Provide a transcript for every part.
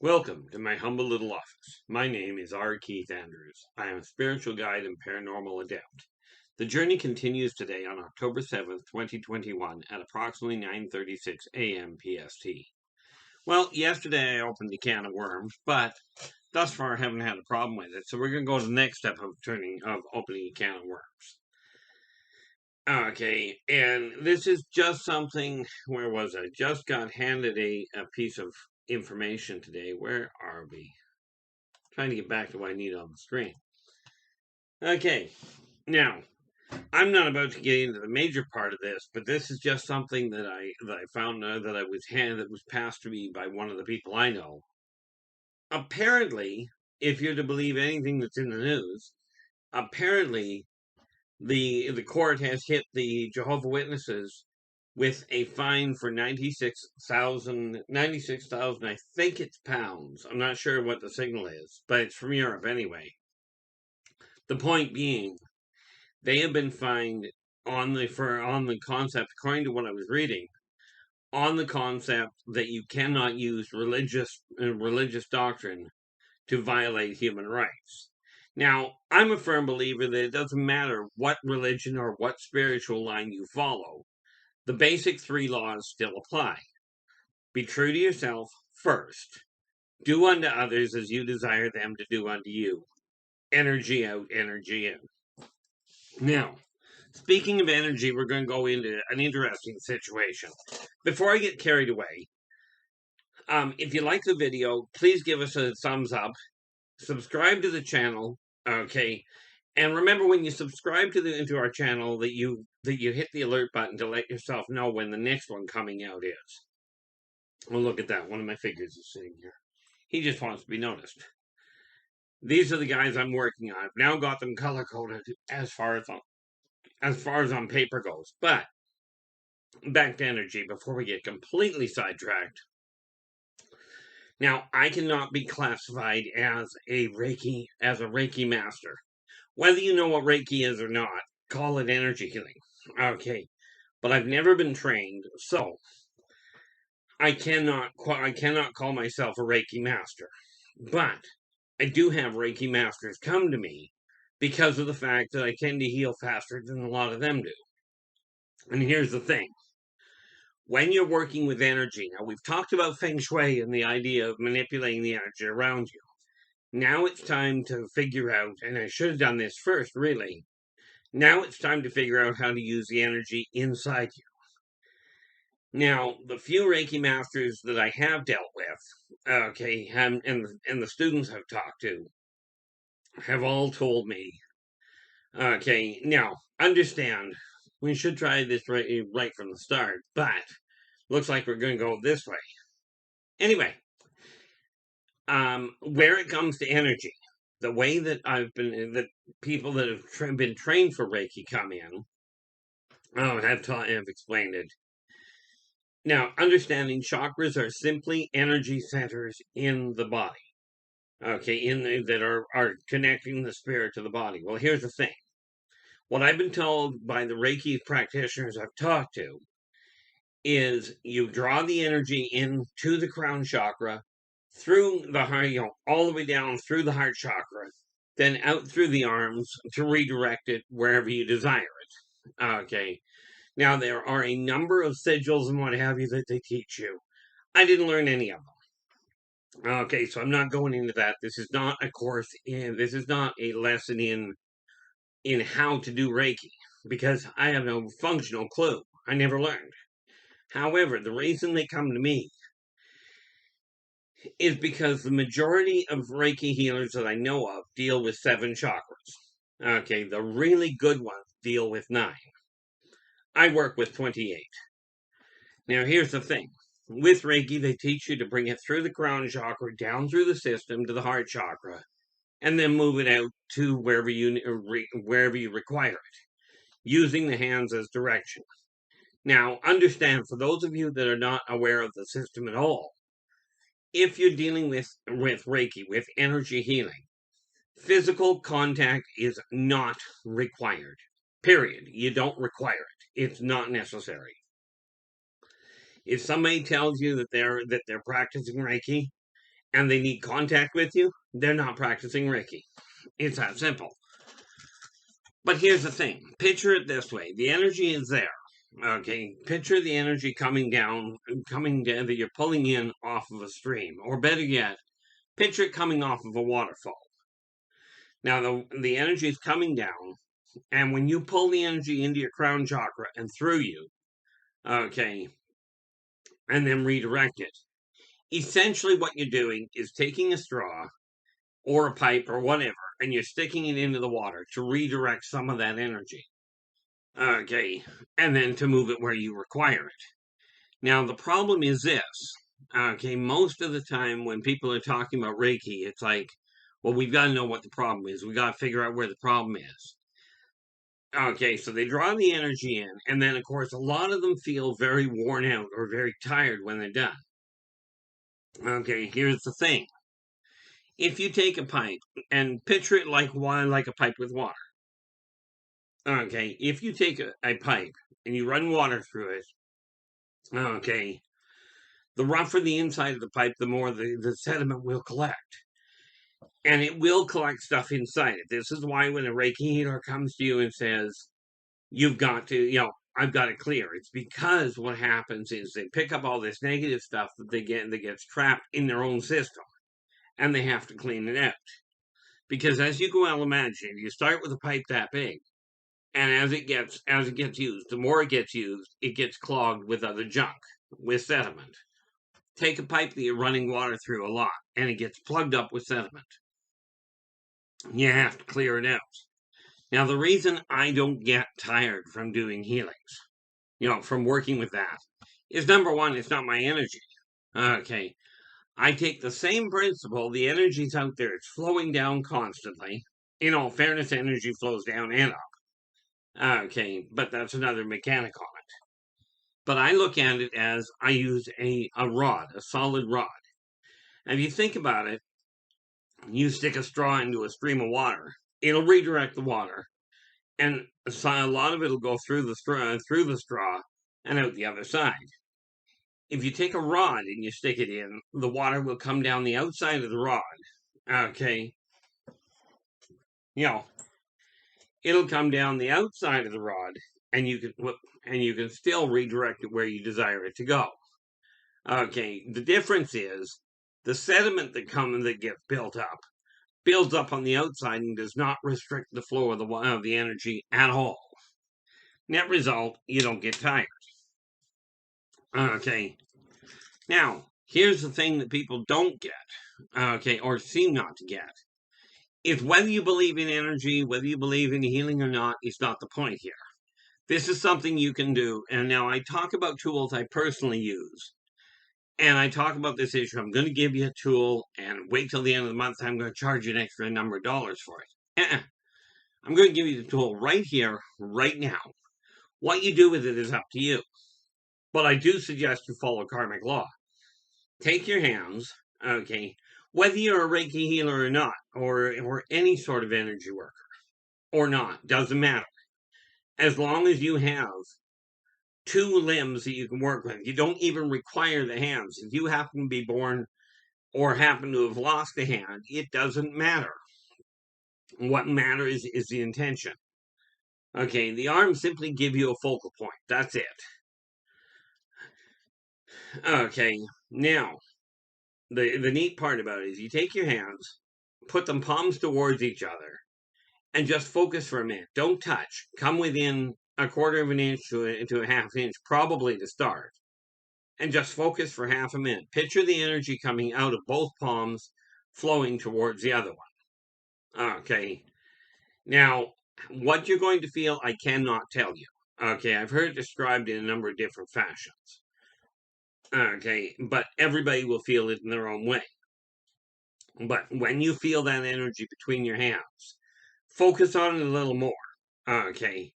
Welcome to my humble little office. My name is R. Keith Andrews. I am a spiritual guide and paranormal adept. The journey continues today on October 7th, 2021 at approximately 9:36 a.m. PST. Well, yesterday I opened a can of worms, but thus far I haven't had a problem with it, so we're going to go to the next step of opening a can of worms. Okay, and this is just something, where was I? Just got handed a piece of information today. Where are we? Trying to get back to what I need on the screen. Okay, now I'm not about to get into the major part of this, but this is just something that I found that was passed to me by one of the people I know. Apparently, if you're to believe anything that's in the news, apparently the court has hit the Jehovah Witnesses with a fine for 96,000, I think it's pounds. I'm not sure what the signal is, but it's from Europe anyway. The point being, they have been fined on the concept, according to what I was reading, on the concept that you cannot use religious doctrine to violate human rights. Now, I'm a firm believer that it doesn't matter what religion or what spiritual line you follow. The basic three laws still apply. Be true to yourself first. Do unto others as you desire them to do unto you. Energy out, energy in. Now, speaking of energy, we're going to go into an interesting situation. Before I get carried away, if you like the video, please give us a thumbs up. Subscribe to the channel, okay? And remember, when you subscribe to our channel, that you hit the alert button to let yourself know when the next one coming out is. Well, look at that. One of my figures is sitting here. He just wants to be noticed. These are the guys I'm working on. I've now got them color coded as far as on paper goes. But back to energy before we get completely sidetracked. Now, I cannot be classified as a Reiki master. Whether you know what Reiki is or not, call it energy healing. Okay. But I've never been trained, so I cannot call myself a Reiki master. But I do have Reiki masters come to me because of the fact that I tend to heal faster than a lot of them do. And here's the thing. When you're working with energy, now we've talked about Feng Shui and the idea of manipulating the energy around you. Now it's time to figure out, and I should have done this first, really. Now it's time to figure out how to use the energy inside you. Now, the few Reiki masters that I have dealt with, okay, and the students I've talked to, have all told me, okay, now, understand, we should try this right from the start, but looks like we're going to go this way. Anyway, where it comes to energy, the way that that people that have been trained for Reiki come in, have explained it. Now, understanding chakras are simply energy centers in the body. Okay, that are connecting the spirit to the body. Well, here's the thing. What I've been told by the Reiki practitioners I've talked to is you draw the energy into the crown chakra, through the heart, all the way down through the heart chakra, then out through the arms to redirect it wherever you desire it. Okay. Now, there are a number of sigils and what have you that they teach you. I didn't learn any of them. Okay, so I'm not going into that. This is not a course this is not a lesson in how to do Reiki, because I have no functional clue. I never learned. However, the reason they come to me is because the majority of Reiki healers that I know of deal with 7 chakras. Okay, the really good ones deal with 9. I work with 28. Now, here's the thing. With Reiki, they teach you to bring it through the crown chakra, down through the system to the heart chakra, and then move it out to wherever you require it, using the hands as direction. Now, understand, for those of you that are not aware of the system at all, if you're dealing with Reiki, with energy healing, physical contact is not required. Period. You don't require it. It's not necessary. If somebody tells you that they're practicing Reiki and they need contact with you, they're not practicing Reiki. It's that simple. But here's the thing. Picture it this way. The energy is there. Okay, picture the energy coming down that you're pulling in off of a stream. Or better yet, picture it coming off of a waterfall. Now, the energy is coming down, and when you pull the energy into your crown chakra and through you, okay, and then redirect it, essentially what you're doing is taking a straw or a pipe or whatever, and you're sticking it into the water to redirect some of that energy. Okay, and then to move it where you require it. Now, the problem is this. Okay, most of the time when people are talking about Reiki, it's like, well, we've got to know what the problem is. We got to figure out where the problem is. Okay, so they draw the energy in, and then, of course, a lot of them feel very worn out or very tired when they're done. Okay, here's the thing. If you take a pipe and picture it like a pipe with water. Okay, if you take a pipe and you run water through it, okay, the rougher the inside of the pipe, the more the sediment will collect. And it will collect stuff inside it. This is why when a Reiki healer comes to you and says, you've got to, I've got to clear. It's because what happens is they pick up all this negative stuff that gets trapped in their own system, and they have to clean it out. Because as you go out imagine, you start with a pipe that big, and as it gets used, the more it gets used, it gets clogged with other junk, with sediment. Take a pipe that you're running water through a lot, and it gets plugged up with sediment. You have to clear it out. Now, the reason I don't get tired from doing healings, from working with that, is number one, it's not my energy. Okay. I take the same principle, the energy's out there, it's flowing down constantly. In all fairness, energy flows down and up. Okay, but that's another mechanic on it. But I look at it as I use a rod, a solid rod. And if you think about it, you stick a straw into a stream of water, it'll redirect the water, and a lot of it'll go through the straw and out the other side. If you take a rod and you stick it in, the water will come down the outside of the rod. Okay, it'll come down the outside of the rod, and you can still redirect it where you desire it to go. Okay, the difference is the sediment that gets built up on the outside and does not restrict the flow of the energy at all. Net result, you don't get tired. Okay, now here's the thing that people don't get, okay, or seem not to get. Is whether you believe in energy, whether you believe in healing or not, is not the point here. This is something you can do. And now I talk about tools I personally use. And I talk about this issue. I'm going to give you a tool and wait till the end of the month. I'm going to charge you an extra number of dollars for it. I'm going to give you the tool right here, right now. What you do with it is up to you. But I do suggest you follow karmic law. Take your hands, okay, whether you're a Reiki healer or not, or any sort of energy worker, or not, doesn't matter. As long as you have two limbs that you can work with, you don't even require the hands. If you happen to be born or happen to have lost a hand, it doesn't matter. What matters is the intention. Okay, the arms simply give you a focal point. That's it. Okay, now, the neat part about it is you take your hands, put them palms towards each other, and just focus for a minute. Don't touch. Come within a quarter of an inch to a half inch, probably to start. And just focus for half a minute. Picture the energy coming out of both palms, flowing towards the other one. Okay. Now, what you're going to feel, I cannot tell you. Okay, I've heard it described in a number of different fashions. Okay, but everybody will feel it in their own way. But when you feel that energy between your hands, focus on it a little more. Okay,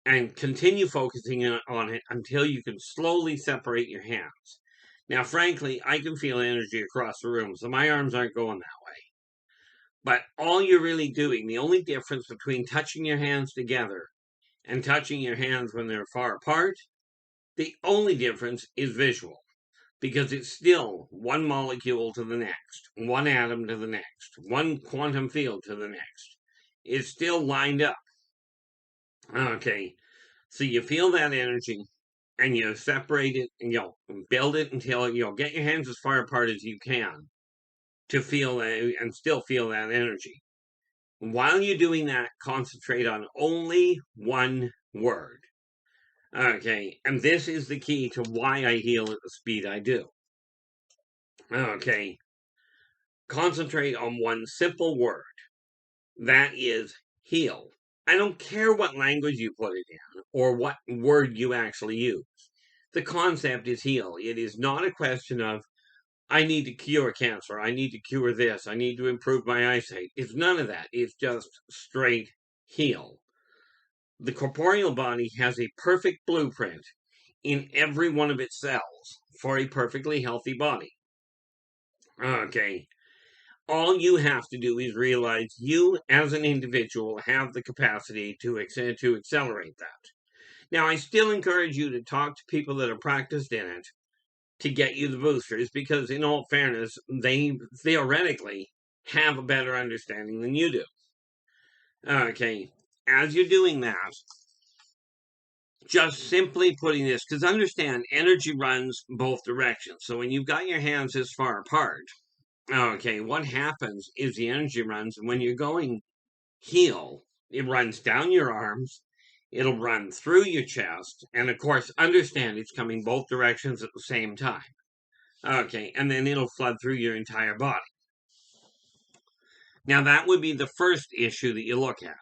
and continue focusing on it until you can slowly separate your hands. Now, frankly, I can feel energy across the room, so my arms aren't going that way. But all you're really doing, the only difference between touching your hands together and touching your hands when they're far apart, the only difference is visual. because it's still one molecule to the next, one atom to the next, one quantum field to the next. It's still lined up. Okay, so you feel that energy and you separate it and you'll build it until you'll get your hands as far apart as you can to feel that and still feel that energy. While you're doing that, concentrate on only one word. Okay, and this is the key to why I heal at the speed I do. Okay, concentrate on one simple word. That is heal. I don't care what language you put it in or what word you actually use. The concept is heal. It is not a question of, I need to cure cancer, I need to cure this, I need to improve my eyesight. It's none of that. It's just straight heal. The corporeal body has a perfect blueprint in every one of its cells for a perfectly healthy body. Okay. All you have to do is realize you, as an individual, have the capacity to accelerate that. Now, I still encourage you to talk to people that are practiced in it to get you the boosters, because in all fairness, they theoretically have a better understanding than you do. Okay, as you're doing that, just simply putting this, because understand, energy runs both directions. So when you've got your hands this far apart, okay, what happens is the energy runs, and when you're going heal, it runs down your arms, it'll run through your chest, and of course, understand it's coming both directions at the same time. Okay, and then it'll flood through your entire body. Now, that would be the first issue that you look at.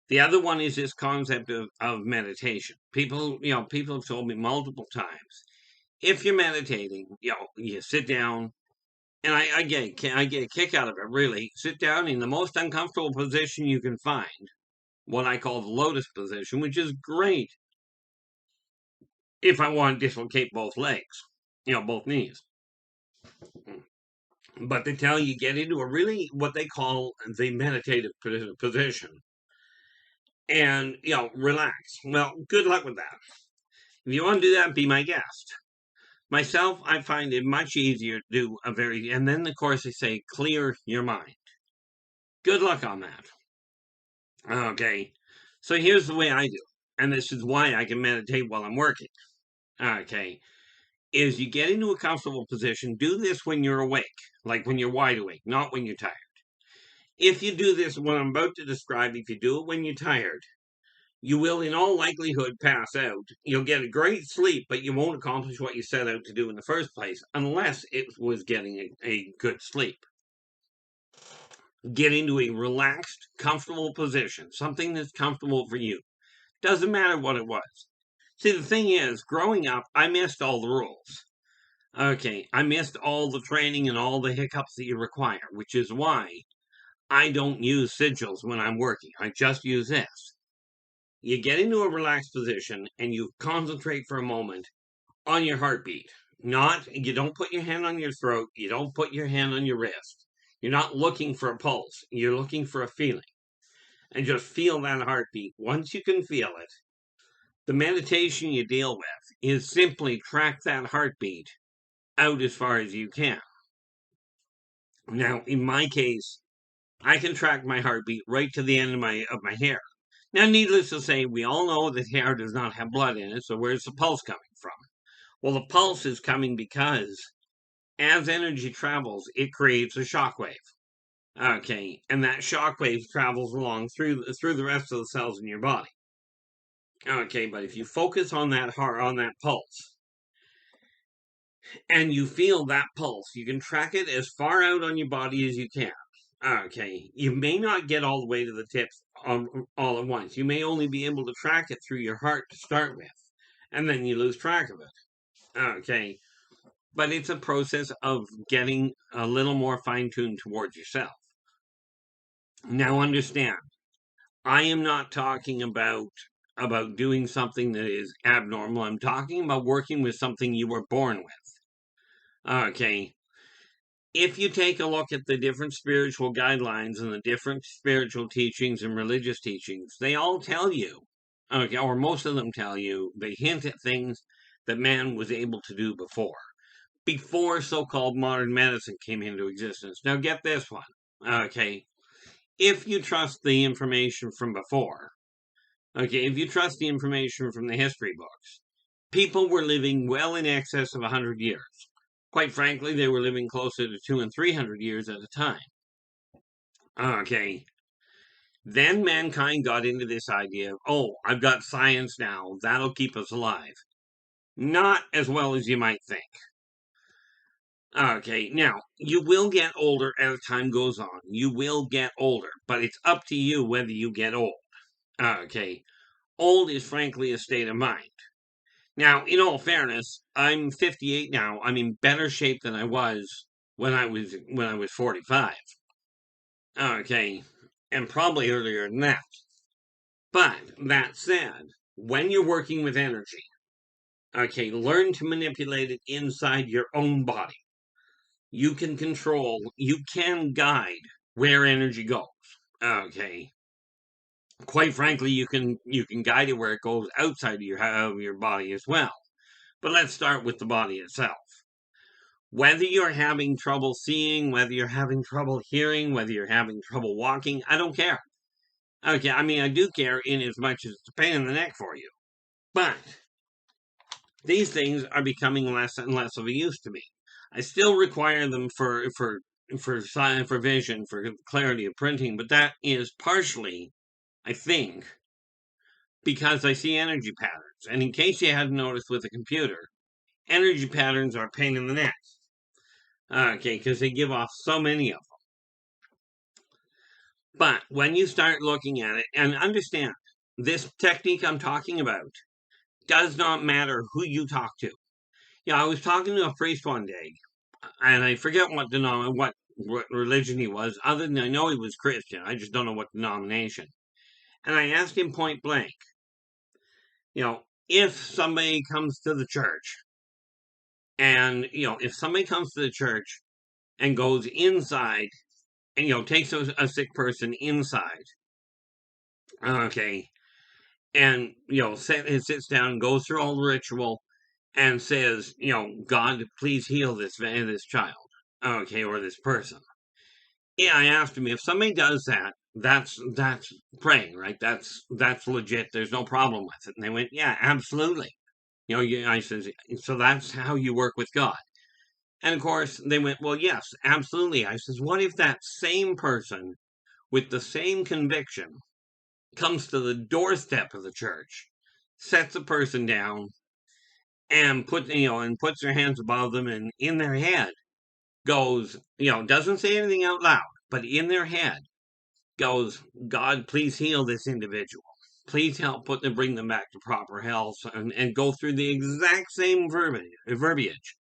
The other one is this concept of meditation. People have told me multiple times, if you're meditating, you sit down, and I get a kick out of it, really. Sit down in the most uncomfortable position you can find, what I call the lotus position, which is great if I want to dislocate both legs, both knees. But they tell you get into a really what they call the meditative position and, relax. Well, good luck with that. If you want to do that, be my guest. Myself, I find it much easier to do and then of course they say, clear your mind. Good luck on that. Okay, so here's the way I do, and this is why I can meditate while I'm working. Okay, is you get into a comfortable position. Do this when you're awake, like when you're wide awake, not when you're tired. If you do this, what I'm about to describe, if you do it when you're tired, you will in all likelihood pass out. You'll get a great sleep, but you won't accomplish what you set out to do in the first place, unless it was getting a good sleep. Get into a relaxed, comfortable position, something that's comfortable for you. Doesn't matter what it was. See, the thing is, growing up, I missed all the rules. Okay, I missed all the training and all the hiccups that you require, which is why I don't use sigils when I'm working. I just use this. You get into a relaxed position and you concentrate for a moment on your heartbeat. You don't put your hand on your throat. You don't put your hand on your wrist. You're not looking for a pulse. You're looking for a feeling. And just feel that heartbeat. Once you can feel it, the meditation you deal with is simply track that heartbeat out as far as you can. Now, in my case, I can track my heartbeat right to the end of my hair. Now, needless to say, we all know that hair does not have blood in it, so where's the pulse coming from? Well, the pulse is coming because as energy travels, it creates a shock wave. Okay, and that shock wave travels along through the rest of the cells in your body. Okay, but if you focus on that pulse, and you feel that pulse, you can track it as far out on your body as you can. Okay, you may not get all the way to the tips all at once. You may only be able to track it through your heart to start with, and then you lose track of it. Okay, but it's a process of getting a little more fine-tuned towards yourself. Now understand, I am not talking about doing something that is abnormal. I'm talking about working with something you were born with. Okay, if you take a look at the different spiritual guidelines and the different spiritual teachings and religious teachings, they all tell you, okay, or most of them tell you, they hint at things that man was able to do before. before so-called modern medicine came into existence. Now get this one, okay? If you trust the information from before, okay, if you trust the information from the history books, people were living well in excess of 100 years. Quite frankly, they were living closer to 200 and 300 years at a time. Okay. Then mankind got into this idea of, oh, I've got science now, that'll keep us alive. Not as well as you might think. Okay, now, you will get older as time goes on. You will get older, but it's up to you whether you get old. Okay, old is frankly a state of mind. Now, in all fairness, I'm 58 now. I'm in better shape than I was when I was 45. Okay, and probably earlier than that. But that said, when you're working with energy, okay, learn to manipulate it inside your own body. You can control, you can guide where energy goes. Okay. Quite frankly, you can guide it where it goes outside of your body as well. But let's start with the body itself. Whether you're having trouble seeing, whether you're having trouble hearing, whether you're having trouble walking, I don't care. Okay, I mean, I do care in as much as it's a pain in the neck for you. But these things are becoming less and less of a use to me. I still require them for vision, for clarity of printing, but that is partially, I think, because I see energy patterns. And in case you hadn't noticed with a computer, energy patterns are a pain in the neck. Okay, because they give off so many of them. But when you start looking at it, and understand, this technique I'm talking about does not matter who you talk to. Yeah, I was talking to a priest one day, and I forget what religion he was, other than I know he was Christian. I just don't know what denomination. And I asked him point blank, if somebody comes to the church, and, if somebody comes to the church and goes inside and, takes a sick person inside, okay, and, sits down and goes through all the ritual and says, God, please heal this child, okay, or this person. Yeah, I asked him, if somebody does that, that's praying, right? That's legit. There's no problem with it. And they went, yeah, absolutely. I says, so that's how you work with God. And of course, they went, well, yes, absolutely. I says, what if that same person with the same conviction comes to the doorstep of the church, sets a person down, and puts their hands above them, and in their head goes, doesn't say anything out loud, but in their head goes, God, please heal this individual. Please help bring them back to proper health, and go through the exact same verbiage.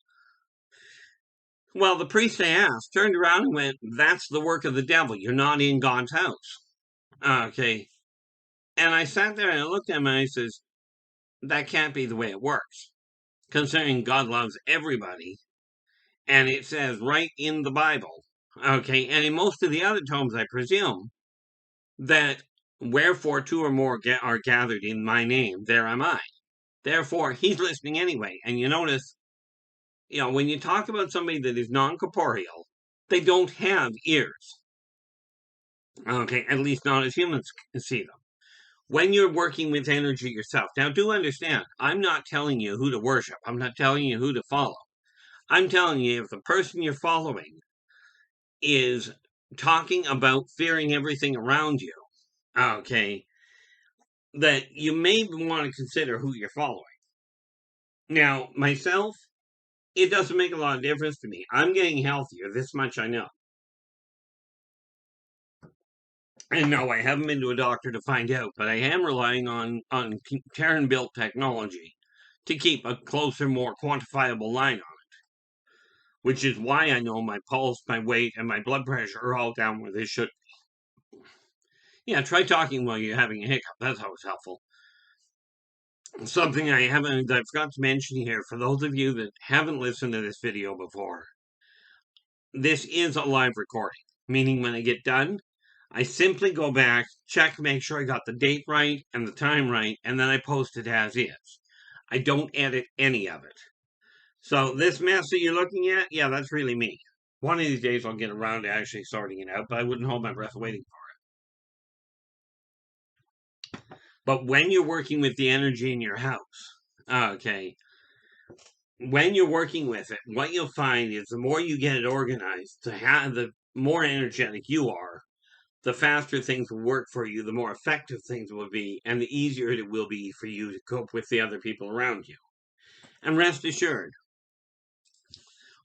Well, the priest I asked turned around and went, that's the work of the devil. You're not in God's house. Okay. And I sat there and I looked at him and I says, that can't be the way it works. Considering God loves everybody. And it says right in the Bible. Okay. And in most of the other tomes, I presume, that wherefore two or more are gathered in my name, there am I. Therefore, he's listening anyway. And you notice, when you talk about somebody that is non-corporeal, they don't have ears. Okay, at least not as humans can see them. When you're working with energy yourself, now do understand, I'm not telling you who to worship. I'm not telling you who to follow. I'm telling you, if the person you're following is talking about fearing everything around you, okay, that you may want to consider who you're following. Now, myself, it doesn't make a lot of difference to me. I'm getting healthier, this much I know. And no, I haven't been to a doctor to find out, but I am relying on Terran-built technology to keep a closer, more quantifiable line on it. Which is why I know my pulse, my weight, and my blood pressure are all down where they should be. Yeah, try talking while you're having a hiccup. That's always helpful. Something I forgot to mention here, for those of you that haven't listened to this video before, this is a live recording, meaning when I get done, I simply go back, check, make sure I got the date right and the time right, and then I post it as is. I don't edit any of it. So this mess that you're looking at, yeah, that's really me. One of these days I'll get around to actually sorting it out, but I wouldn't hold my breath waiting for it. But when you're working with the energy in your house, okay, when you're working with it, what you'll find is the more you get it organized, the more energetic you are, the faster things will work for you, the more effective things will be, and the easier it will be for you to cope with the other people around you. And rest assured,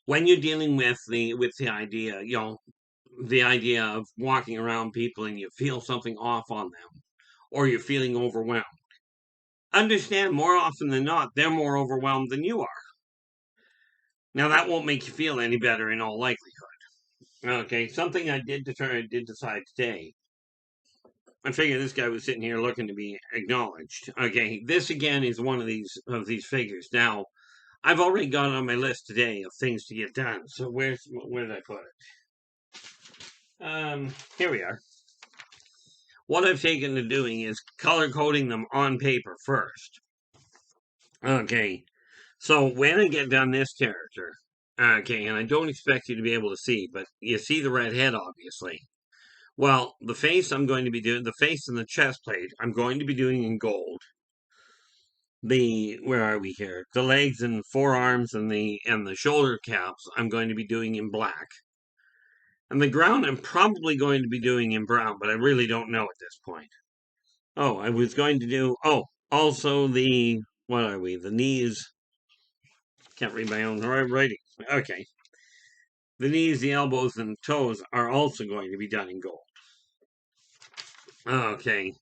when you're dealing with the idea, the idea of walking around people and you feel something off on them, or you're feeling overwhelmed, understand more often than not, they're more overwhelmed than you are. Now, that won't make you feel any better in all likelihood. Okay, something I did decide today. I figured this guy was sitting here looking to be acknowledged. Okay, this again is one of these figures. Now, I've already got on my list today of things to get done. So where did I put it? Here we are. What I've taken to doing is color coding them on paper first. Okay, so when I get done this character, okay, and I don't expect you to be able to see, but you see the red head, obviously. Well, the face I'm going to be doing, the face and the chest plate, I'm going to be doing in gold. Where are we here? The legs and forearms and the shoulder caps, I'm going to be doing in black. And the ground, I'm probably going to be doing in brown, but I really don't know at this point. Oh, I was going to do, also what are we? The knees. Can't read my own writing. Okay. The knees, the elbows, and toes are also going to be done in gold. Okay.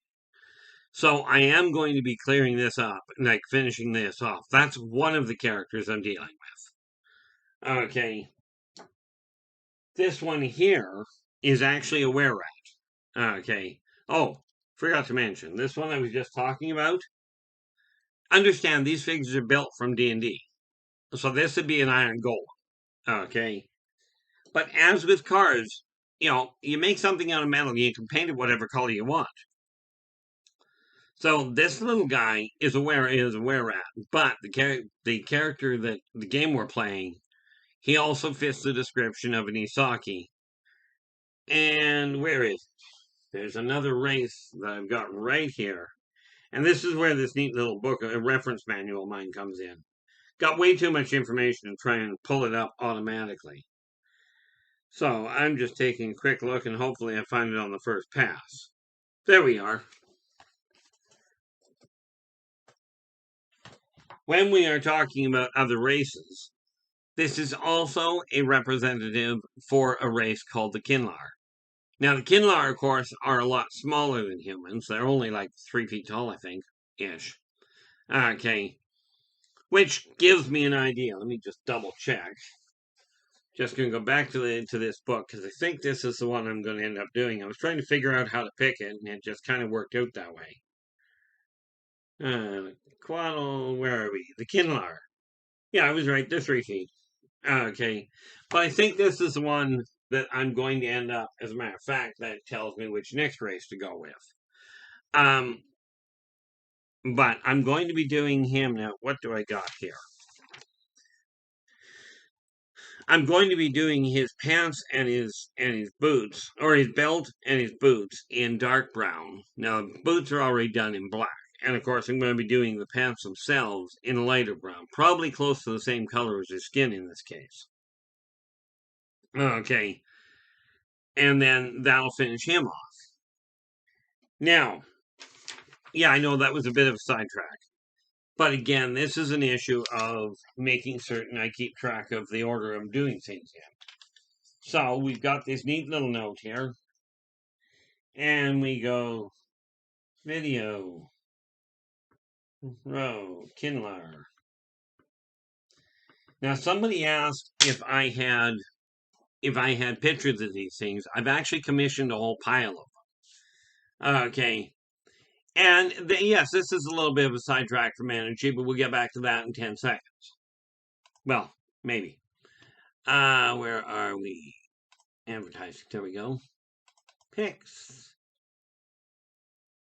So I am going to be clearing this up, like finishing this off. That's one of the characters I'm dealing with. Okay. This one here is actually a were-rat. Okay. Oh, forgot to mention, this one I was just talking about. Understand, these figures are built from D&D. So this would be an iron golem. Okay. But as with cars, you make something out of metal, you can paint it whatever color you want. So this little guy is a were-rat, but the character that the game we're playing, he also fits the description of an Isaki. And where is it? There's another race that I've got right here. And this is where this neat little book, a reference manual of mine comes in. Got way too much information to try and pull it up automatically. So I'm just taking a quick look and hopefully I find it on the first pass. There we are. When we are talking about other races, this is also a representative for a race called the Kinlar. Now, the Kinlar, of course, are a lot smaller than humans. They're only like 3 feet tall, I think, ish. Okay. Which gives me an idea. Let me just double check. Just going to go back to this book because I think this is the one I'm going to end up doing. I was trying to figure out how to pick it, and it just kind of worked out that way. Quaddle, where are we? The Kinlar. Yeah, I was right. They're 3 feet. Okay. But I think this is the one that I'm going to end up, as a matter of fact, that tells me which next race to go with. But I'm going to be doing him now. What do I got here? I'm going to be doing his pants and his boots, or his belt and his boots in dark brown. Now, boots are already done in black. And of course, I'm going to be doing the pants themselves in lighter brown, probably close to the same color as his skin in this case. Okay. And then that'll finish him off. Now, yeah, I know that was a bit of a sidetrack. But again, this is an issue of making certain I keep track of the order I'm doing things in. So we've got this neat little note here. And we go video, row, Kinlar. Now somebody asked if I had pictures of these things. I've actually commissioned a whole pile of them. Okay. And yes, this is a little bit of a sidetrack from energy, but we'll get back to that in 10 seconds. Well, maybe. Where are we? Advertising. There we go. Pics.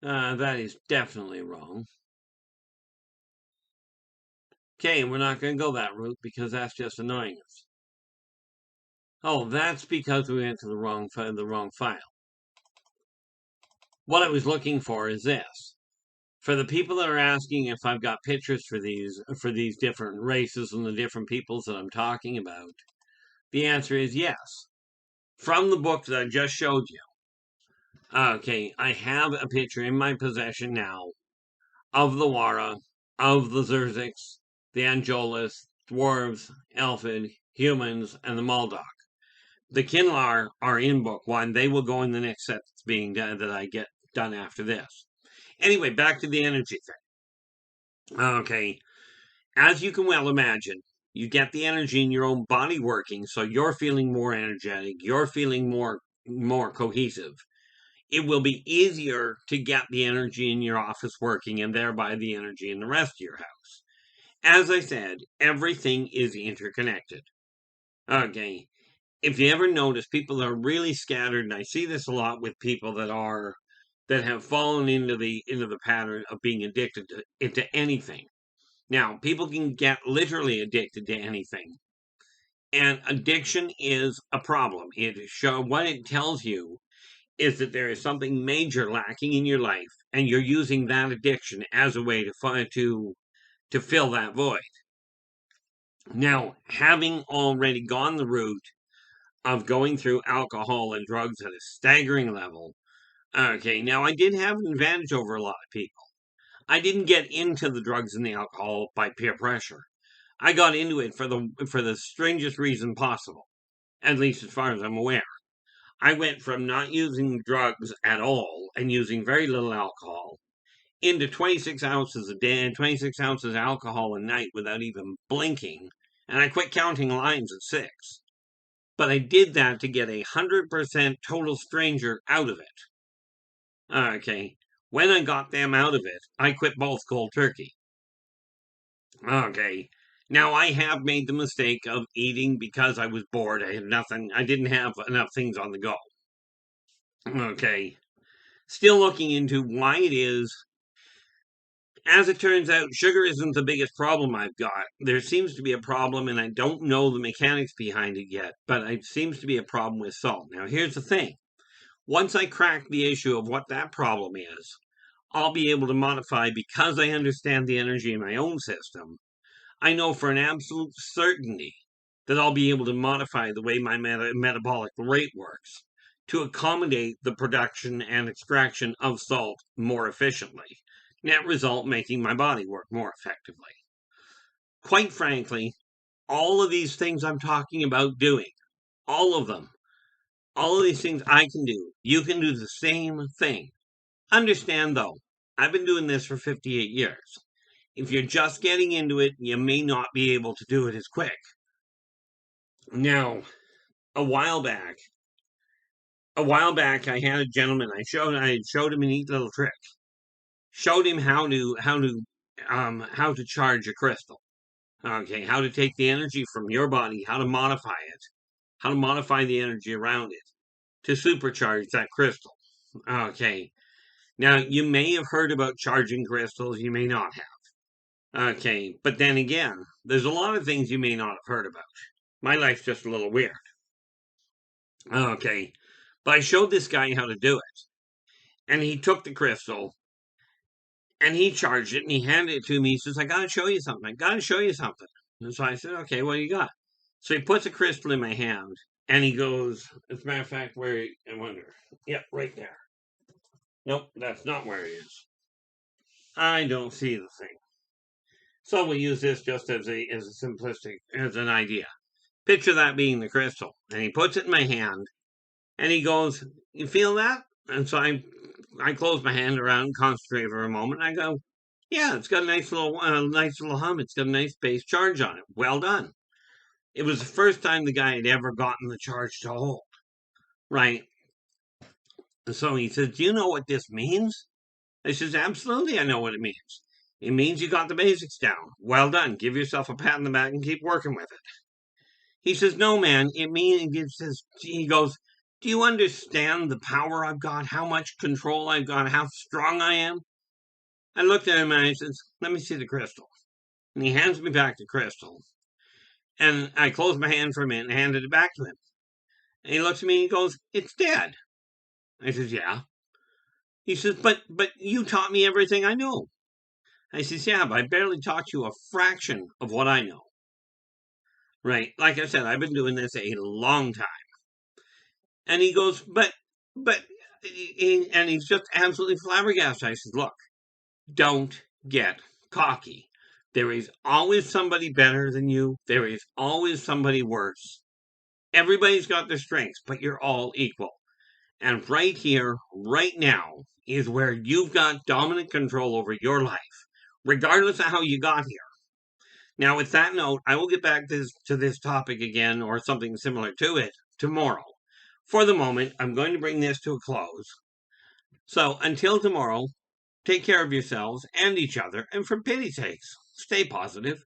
That is definitely wrong. Okay, we're not going to go that route because that's just annoying us. Oh, that's because we went to the wrong file. What I was looking for is this. For the people that are asking if I've got pictures for these different races and the different peoples that I'm talking about, the answer is yes. From the book that I just showed you. Okay, I have a picture in my possession now of the Wara, of the Zerziks, the Anjolas, dwarves, Elfid, humans, and the Moldok. The Kinlar are in book one. They will go in the next set that's being done that I get done after this. Anyway, back to the energy thing. Okay, as you can well imagine, you get the energy in your own body working, so you're feeling more energetic, you're feeling more cohesive. It will be easier to get the energy in your office working and thereby the energy in the rest of your house. As I said, everything is interconnected. Okay. If you ever notice, people are really scattered, and I see this a lot with people that have fallen into the pattern of being addicted into anything. Now, people can get literally addicted to anything. And addiction is a problem. What it tells you is that there is something major lacking in your life, and you're using that addiction as a way to fill that void. Now, having already gone the route of going through alcohol and drugs at a staggering level, okay, now I did have an advantage over a lot of people. I didn't get into the drugs and the alcohol by peer pressure. I got into it for the strangest reason possible, at least as far as I'm aware. I went from not using drugs at all and using very little alcohol into 26 ounces a day and 26 ounces alcohol a night without even blinking. And I quit counting lines at 6. But I did that to get 100% total stranger out of it. Okay. When I got them out of it, I quit both cold turkey. Okay. Now I have made the mistake of eating because I was bored. I had nothing. I didn't have enough things on the go. Okay. Still looking into why it is. As it turns out, sugar isn't the biggest problem I've got. There seems to be a problem, and I don't know the mechanics behind it yet, but it seems to be a problem with salt. Now, here's the thing. Once I crack the issue of what that problem is, I'll be able to modify, because I understand the energy in my own system. I know for an absolute certainty that I'll be able to modify the way my metabolic rate works to accommodate the production and extraction of salt more efficiently. Net result, making my body work more effectively. Quite frankly, all of these things I'm talking about doing, all of them, all of these things I can do, you can do the same thing. Understand though, I've been doing this for 58 years. If you're just getting into it, you may not be able to do it as quick. Now, a while back, I had a gentleman. I showed him a neat little trick. Showed him how to charge a crystal. Okay, how to take the energy from your body, how to modify it, how to modify the energy around it to supercharge that crystal. Okay, now you may have heard about charging crystals, you may not have. Okay, but then again, there's a lot of things you may not have heard about. My life's just a little weird. Okay, but I showed this guy how to do it, and he took the crystal and he charged it and he handed it to me. He says, I gotta show you something. I gotta show you something. And so I said, okay, what do you got? So he puts a crystal in my hand and he goes, as a matter of fact, I wonder. Yep, right there. Nope, that's not where it is. I don't see the thing. So we'll use this just as an idea. Picture that being the crystal. And he puts it in my hand and he goes, you feel that? And so I close my hand around and concentrate for a moment. I go, yeah, it's got a nice little hum. It's got a nice base charge on it. Well done. It was the first time the guy had ever gotten the charge to hold. Right. And so he says, do you know what this means? I says, absolutely, I know what it means. It means you got the basics down. Well done. Give yourself a pat on the back and keep working with it. He says, no, man. He goes, do you understand the power I've got? How much control I've got? How strong I am? I looked at him and I says, let me see the crystal. And he hands me back the crystal. And I closed my hand for a minute and handed it back to him. And he looks at me and he goes, "It's dead." I says, "Yeah." He says, but you taught me everything I know. I says, "Yeah, but I barely taught you a fraction of what I know." Right? Like I said, I've been doing this a long time. And he goes, but, and he's just absolutely flabbergasted. I says, "Look, don't get cocky. There is always somebody better than you. There is always somebody worse. Everybody's got their strengths, but you're all equal. And right here, right now, is where you've got dominant control over your life, regardless of how you got here." Now, with that note, I will get back to this topic again or something similar to it tomorrow. For the moment, I'm going to bring this to a close. So until tomorrow, take care of yourselves and each other, and for pity's sakes, stay positive.